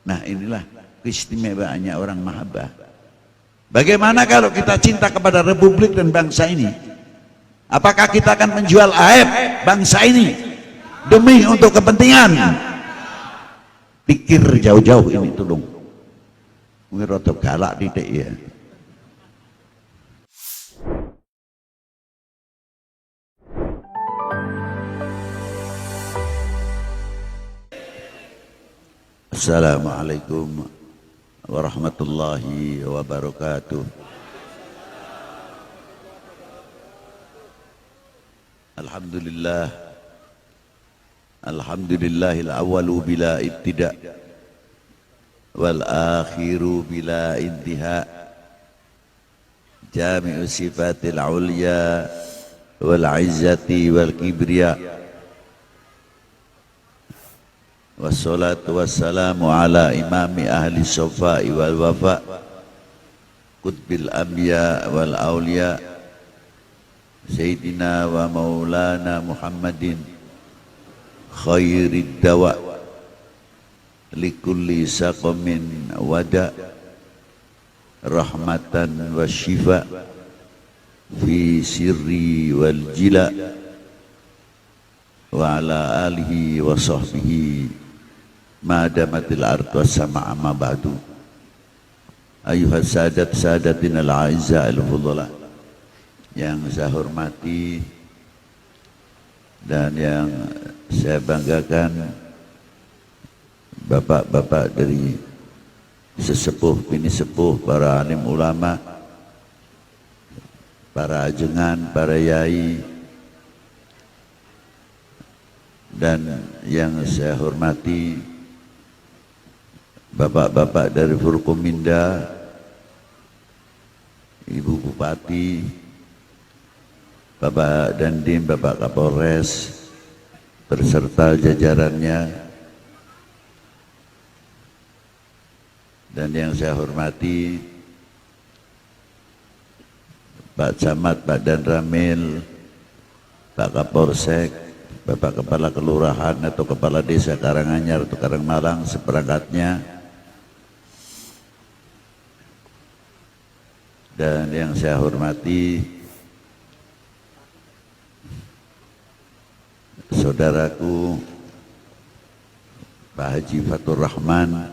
Nah inilah keistimewaannya orang mahabbah. Bagaimana kalau kita cinta kepada republik dan bangsa ini? Apakah kita akan menjual aib bangsa ini demi untuk kepentingan? Pikir jauh-jauh ini tolong. Mungkin rada galak titik ya. Assalamualaikum warahmatullahi wabarakatuh. Alhamdulillah, alhamdulillahil awwalu bila ibtida wal akhiru bila intiha, jami'u sifatil ulya wal izzati wal kibriya, wassalatu wassalamu ala imami ahli sofai wal wafa, qutbil anbiya wal awliya, sayyidina wa maulana Muhammadin khairid dawa likulli saqamin wada, rahmatan wa shifa fi sirri wal jila, wa ala alihi wa sahbihi madamatil ardu sama amma ba'du. Ayuhas sadat sadatin al-a'izza al-fudala, yang saya hormati dan yang saya banggakan, bapak-bapak dari sesepuh bini sepuh, para alim ulama, para ajengan, para yai, dan yang saya hormati bapak-bapak dari Forkominda, Ibu Bupati, Bapak Dandim, Bapak Kapolres berserta jajarannya, dan yang saya hormati Pak Camat, Pak Danramil, Pak Kapolsek, Bapak Kepala Kelurahan atau Kepala Desa Karanganyar atau Karangmalang seperangkatnya, dan yang saya hormati saudaraku Pak Haji Fatur Rahman,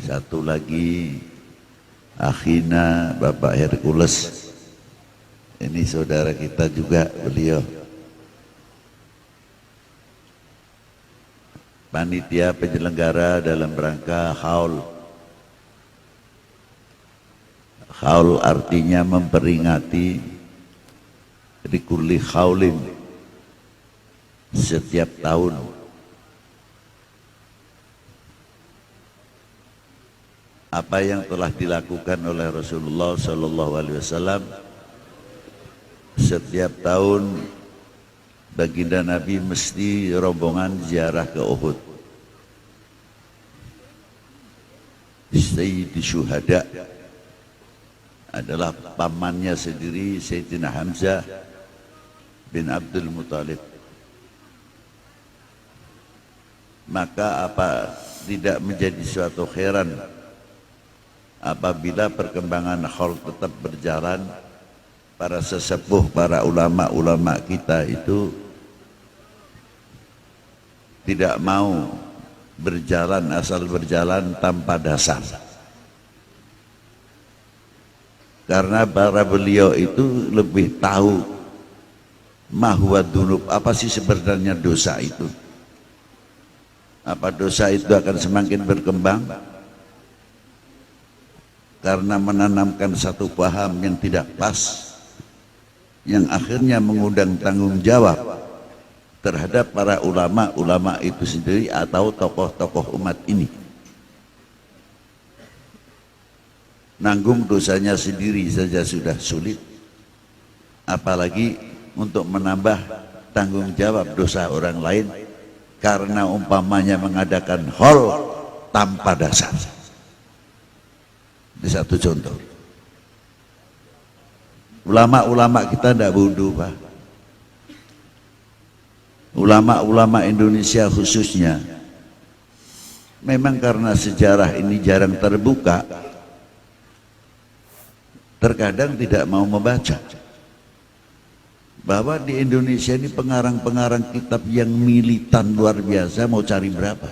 satu lagi akhina Bapak Hercules, ini saudara kita juga beliau, panitia penyelenggara dalam rangka haul. Haul artinya memperingati likulli haulin, setiap tahun. Apa yang telah dilakukan oleh Rasulullah SAW, setiap tahun baginda Nabi mesti rombongan ziarah ke Uhud. Sayyidi Syuhada adalah pamannya sendiri, Sayyidina Hamzah bin Abdul Muthalib. Maka apa tidak menjadi suatu heran apabila perkembangan haul tetap berjalan, para sesepuh, para ulama-ulama kita itu tidak mau berjalan asal berjalan tanpa dasar. Karena para beliau itu lebih tahu mahwa dunub, apa sih sebenarnya dosa itu. Apa dosa itu akan semakin berkembang karena menanamkan satu paham yang tidak pas, yang akhirnya mengundang tanggung jawab terhadap para ulama-ulama itu sendiri atau tokoh-tokoh umat ini. Nanggung dosanya sendiri saja sudah sulit, apalagi untuk menambah tanggung jawab dosa orang lain karena umpamanya mengadakan haul tanpa dasar. Ini satu contoh. Ulama-ulama kita tidak bodoh, Pak. ulama-ulama Indonesia khususnya, memang karena sejarah ini jarang terbuka, terkadang tidak mau membaca. Bahwa di Indonesia ini pengarang-pengarang kitab yang militan luar biasa, mau cari berapa?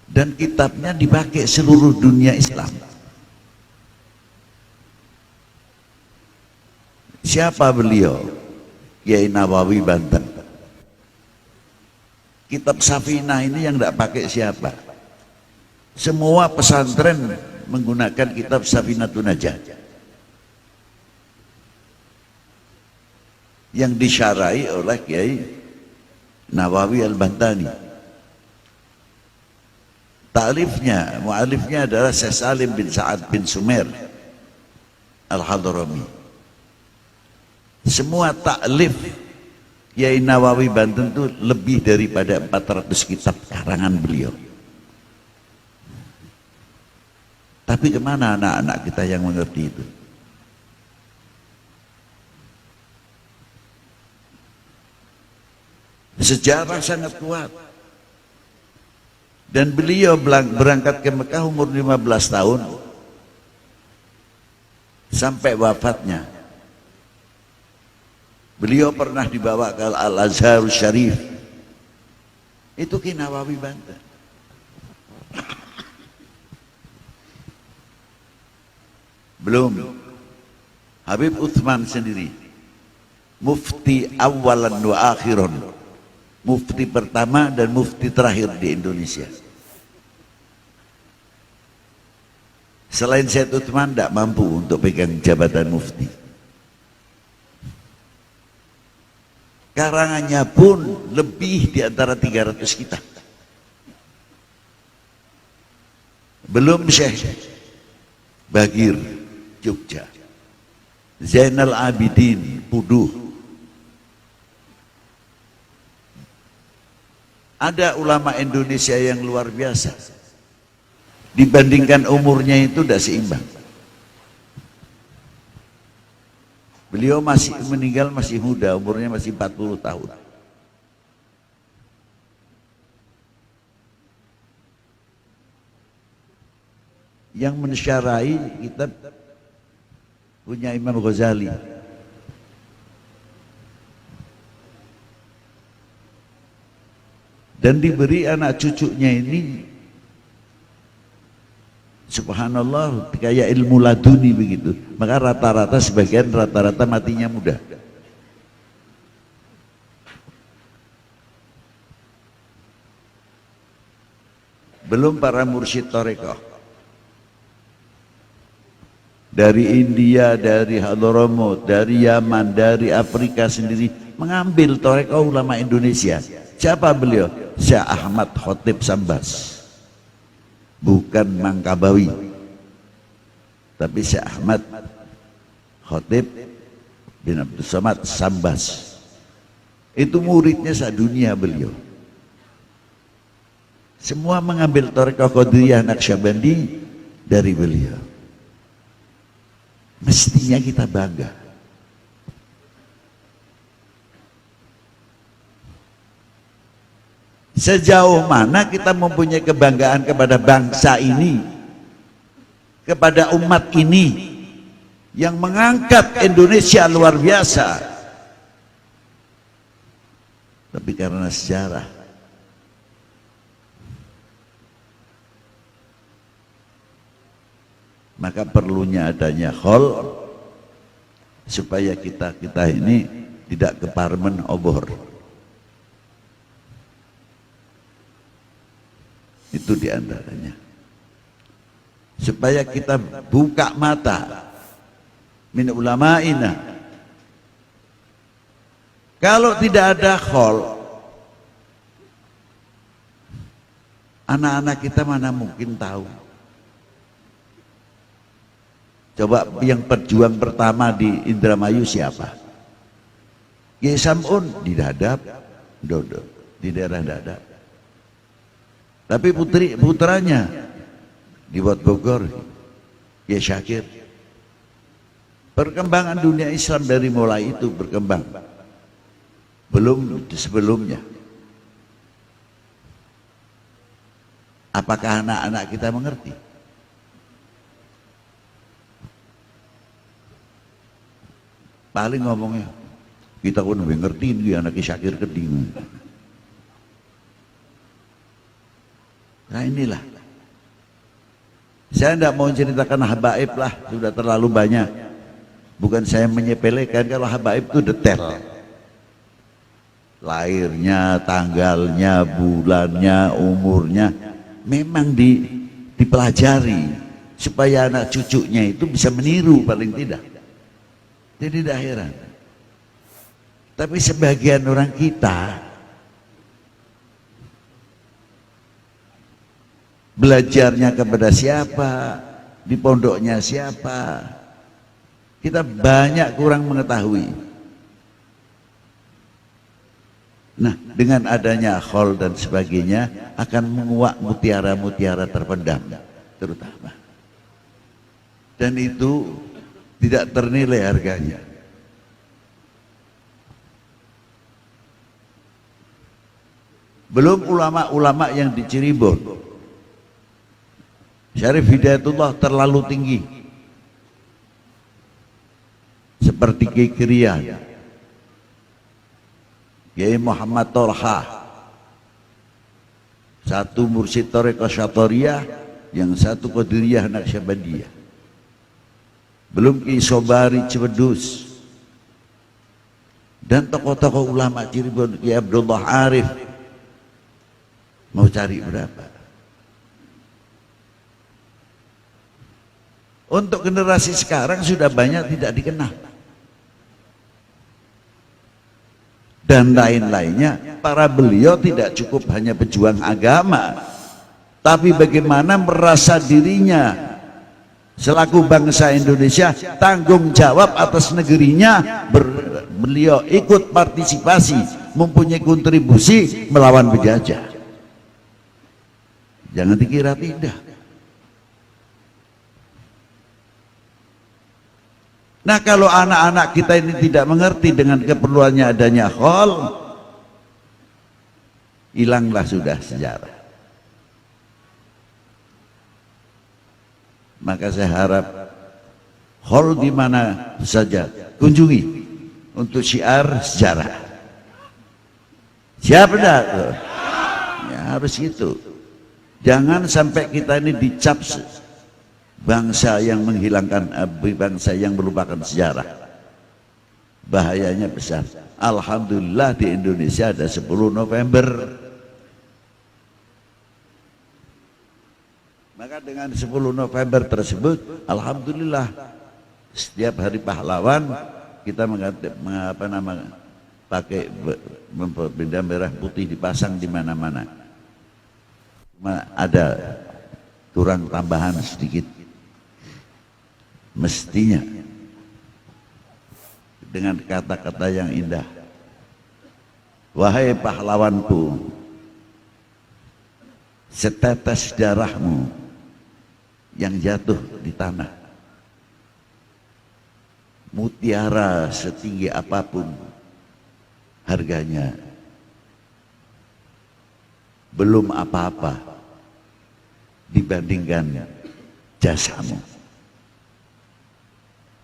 Dan kitabnya dipakai seluruh dunia Islam. Siapa beliau? Kiai Nawawi Banten. Kitab Safinah ini yang tidak pakai siapa? Semua pesantren menggunakan kitab Safinatun Najah yang disyarai oleh Kiai Nawawi Al-Bantani. Ta'lifnya, mu'alifnya adalah Syekh Salim bin Sa'ad bin Sumer Al-Hadrami. Semua ta'lif Kiai Nawawi Banten itu lebih daripada 400 kitab karangan beliau. Tapi kemana anak-anak kita yang mengerti itu? Sejarah sangat kuat. Dan beliau berangkat ke Mekah umur 15 tahun sampai wafatnya. Beliau pernah dibawa ke Al-Azhar Syarif. Itu Kiai Nawawi Banten. Belum Habib Utsman sendiri, mufti awalan wa akhiron, mufti pertama dan mufti terakhir di Indonesia. Selain Syed Utsman tidak mampu untuk pegang jabatan mufti. Karangannya pun lebih di antara 300 kitab. Belum Syekh Bagir Jogja, Zainal Abidin Puduh. Ada ulama Indonesia yang luar biasa. Dibandingkan umurnya itu tidak seimbang. Beliau masih meninggal masih muda, umurnya masih 40 tahun. Yang mensyarai kitab punya Imam Ghazali. Dan diberi anak cucunya ini, subhanallah, kayak ilmu laduni begitu. Maka rata-rata sebagian rata-rata matinya muda. Belum para mursyid tarekat dari India, dari Hadramaut, dari Yaman, dari Afrika sendiri mengambil tarekat ulama Indonesia. Siapa beliau? Syekh Ahmad Khotib Sambas. Bukan Mangkabawi, tapi Syekh Ahmad Khotib bin Abdul Somad Sambas. Itu muridnya sadunia beliau. Semua mengambil tarekat Qadiriyah Naqsyabandi dari beliau. Mestinya kita bangga. Sejauh mana kita mempunyai kebanggaan kepada bangsa ini, kepada umat ini yang mengangkat Indonesia luar biasa. Tapi karena sejarah, maka perlunya adanya khol supaya kita ini tidak keparmen obor. Itu diantaranya. Supaya kita buka mata min ulama'ina. Kalau tidak ada khol, anak-anak kita mana mungkin tahu. Coba yang perjuang pertama di Indramayu siapa? Kiai Sam'un di Dadap, Dodo, di daerah Dadap. Tapi putranya di Bogor, Kiai Syakir. Perkembangan dunia Islam dari mulai itu berkembang. Belum sebelumnya. Apakah anak-anak kita mengerti? Paling ngomongnya, kita pun ngerti ini anak Syakir Keding. Nah inilah. Saya tidak mau ceritakan habaib lah, sudah terlalu banyak. Bukan saya menyepelekan, kalau habaib itu detail. Lahirnya, tanggalnya, bulannya, umurnya, memang dipelajari supaya anak cucunya itu bisa meniru paling tidak. Jadi tidak heran. Tapi sebagian orang kita belajarnya kepada siapa, di pondoknya siapa, kita banyak kurang mengetahui. Nah, dengan adanya khol dan sebagainya akan menguak mutiara-mutiara terpendam terutama. Dan itu tidak ternilai harganya. Belum ulama-ulama yang di Cirebon. Syarif Hidayatullah terlalu tinggi. Seperti Kiai Kriyan, Kiai Muhammad Tolha, satu mursyid Thariqah Syatoriyah, yang satu Qadiriyah Naqsyabandiyah. Belum Kiai Sobari Cibedus, dan tokoh-tokoh ulama Cirebon, Kiai Abdullah Arif. Mau cari berapa? Untuk generasi sekarang sudah banyak tidak dikenal. Dan lain-lainnya, para beliau tidak cukup hanya pejuang agama, tapi bagaimana merasa dirinya selaku bangsa Indonesia tanggung jawab atas negerinya. Beliau ikut partisipasi, mempunyai kontribusi melawan penjajah. Jangan dikira tidak. Nah, kalau anak-anak kita ini tidak mengerti dengan keperluannya adanya khol, hilanglah sudah sejarah. Maka saya harap khol di mana saja kunjungi untuk syiar sejarah. Siap enggak tuh? Ya, harus gitu. Jangan sampai kita ini dicap bangsa yang menghilangkan, bangsa yang melupakan sejarah. Bahayanya besar. Alhamdulillah di Indonesia ada 10 November. Maka dengan 10 November tersebut, alhamdulillah setiap hari pahlawan kita pakai bendera merah putih dipasang di mana-mana. Ada kurang tambahan sedikit. Mestinya dengan kata-kata yang indah, wahai pahlawanku, setetes darahmu yang jatuh di tanah, mutiara setinggi apapun harganya belum apa-apa dibandingkan jasamu.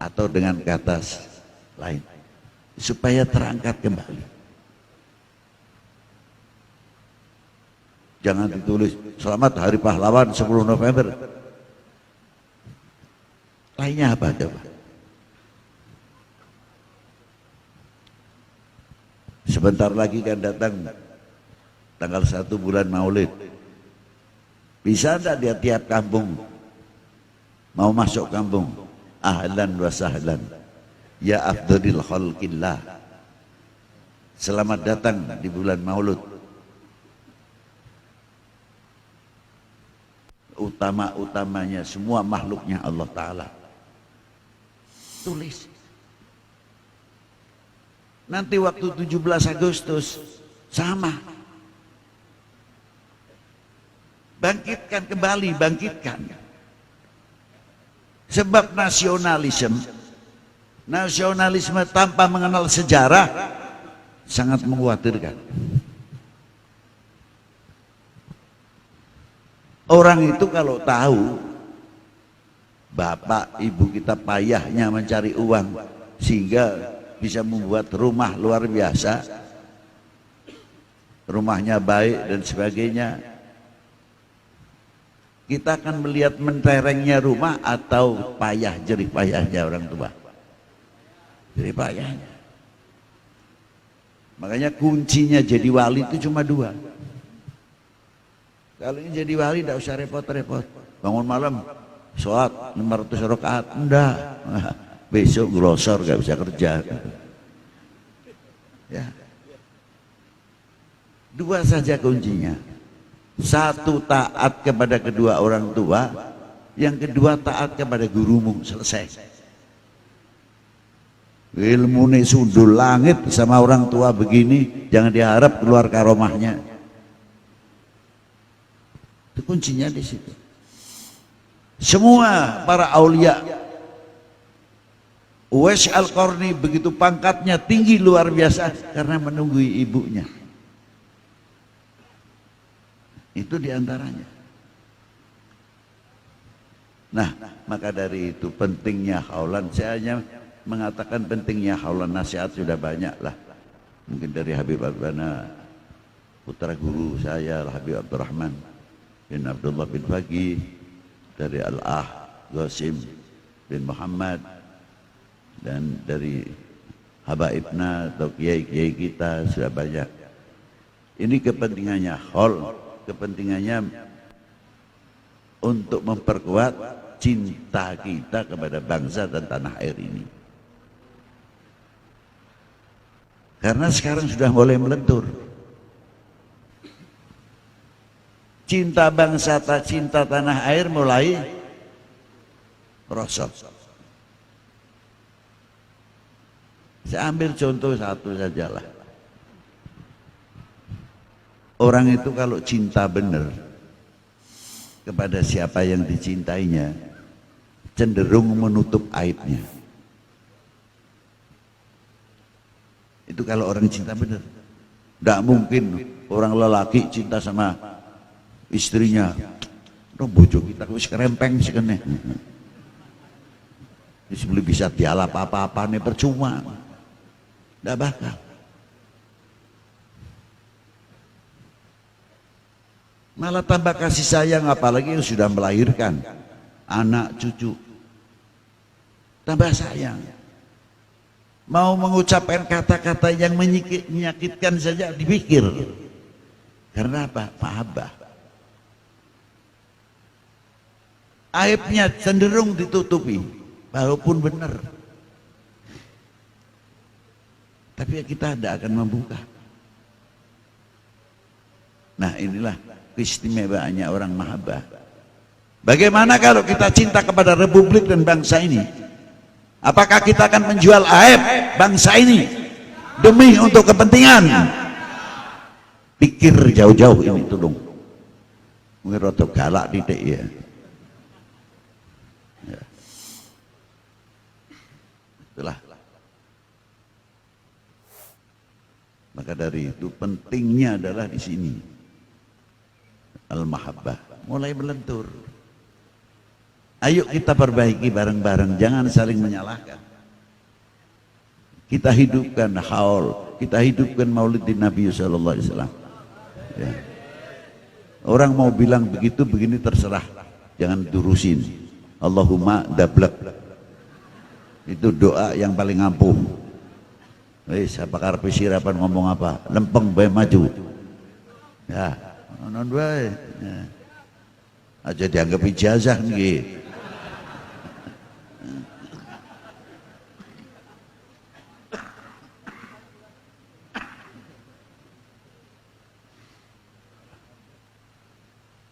Atau dengan kata lain, supaya terangkat kembali. Jangan ditulis selamat hari pahlawan 10 November. Lainnya apa coba? Sebentar lagi kan datang tanggal 1 bulan Maulid. Bisa enggak dia tiap kampung mau masuk kampung, ahlan wa sahlan ya afdhalil khalqillah, selamat datang di bulan Maulud, utama-utamanya semua makhluknya Allah Ta'ala. Tulis. Nanti waktu 17 Agustus sama, bangkitkan kembali, bangkitkan. Sebab nasionalisme Nasionalisme tanpa mengenal sejarah sangat mengkhawatirkan. Orang itu kalau tahu bapak ibu kita payahnya mencari uang sehingga bisa membuat rumah luar biasa, rumahnya baik dan sebagainya, kita akan melihat menterengnya rumah atau payah jerih payahnya orang tua. Jerih payahnya. Makanya kuncinya jadi wali itu cuma dua. Kalau ini jadi wali tidak usah repot-repot. Bangun malam sholat 500 rakaat, enggak. Besok grosor gak bisa kerja. Ya. Dua saja kuncinya. Satu, taat kepada kedua orang tua. Yang kedua, taat kepada gurumu. Selesai. Ilmu ini sundul langit sama orang tua begini, jangan diharap keluar karomahnya. Itu kuncinya di situ. Semua para aulia, Uwais Al-Qarni begitu pangkatnya tinggi luar biasa karena menunggui ibunya. Itu diantaranya. Nah, maka dari itu pentingnya haulan. Saya hanya mengatakan pentingnya haulan, nasihat sudah banyak lah. Mungkin dari Habib Abdana, putra guru saya Habib Abdurrahman bin Abdullah bin Faqih, dari Al-Ah Qasim bin Muhammad, dan dari habaibna atau kiai-kiai kita sudah banyak. Ini kepentingannya haul, kepentingannya untuk memperkuat cinta kita kepada bangsa dan tanah air ini. Karena sekarang sudah mulai melentur. Cinta bangsa, cinta tanah air mulai merosot. Saya ambil contoh satu sajalah. Orang itu kalau cinta benar kepada siapa yang dicintainya, cenderung menutup aibnya. Itu kalau orang cinta benar. Tidak mungkin orang lelaki cinta sama istrinya, no bojo kita wis kerempeng sekene. Wis bisa dialap apa-apa nih percuma. Tidak bakal. Malah tambah kasih sayang, apalagi yang sudah melahirkan anak cucu. Tambah sayang. Mau mengucapkan kata-kata yang menyakitkan saja dipikir. Karena apa? Mahabbah. Aibnya cenderung ditutupi, walaupun benar. Tapi kita tidak akan membuka. Nah, inilah keistimewaannya orang mahabbah. Bagaimana kalau kita cinta kepada republik dan bangsa ini? Apakah kita akan menjual aib bangsa ini demi untuk kepentingan? Pikir jauh-jauh ini tolong. Mungkin rotok galak titik ya. Itulah. Maka dari itu pentingnya adalah di sini al-mahabbah mulai melentur. Ayo kita perbaiki bareng-bareng, jangan saling menyalahkan. Kita hidupkan haul, kita hidupkan maulidin Nabi sallallahu alaihi wasallam. Ya. Orang mau bilang begitu begini terserah, jangan durusin. Allahumma dablak. Itu doa yang paling ampuh. Wis apa karepe sirapan ngomong apa? Lempeng bae maju. Ya, non bae. Ya. Aja dianggap ijazah nggih.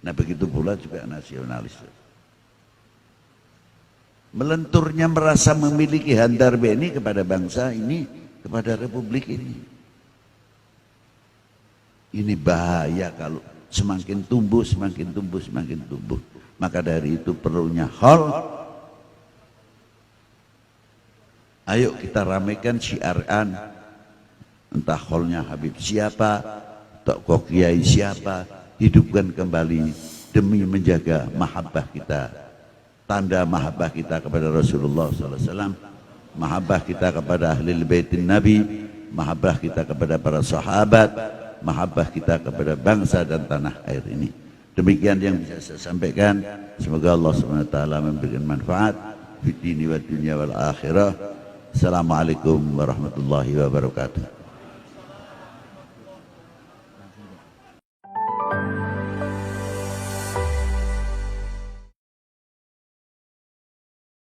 Nah begitu pula juga nasionalis. Melenturnya merasa memiliki handar beni kepada bangsa ini, kepada republik ini. Ini bahaya kalau semakin tumbuh, semakin tumbuh, semakin tumbuh. Maka dari itu perlunya hal Ayo kita ramaikan syiaran, entah holnya Habib siapa, tokoh kiai siapa, hidupkan kembali demi menjaga mahabbah kita, tanda mahabbah kita kepada Rasulullah SAW, mahabbah kita kepada ahli baitin Nabi, mahabbah kita kepada para sahabat, mahabbah kita kepada bangsa dan tanah air ini. Demikian yang bisa saya sampaikan. Semoga Allah SWT memberikan manfaat fid dini wad dunya wal akhirah. Assalamualaikum warahmatullahi wabarakatuh.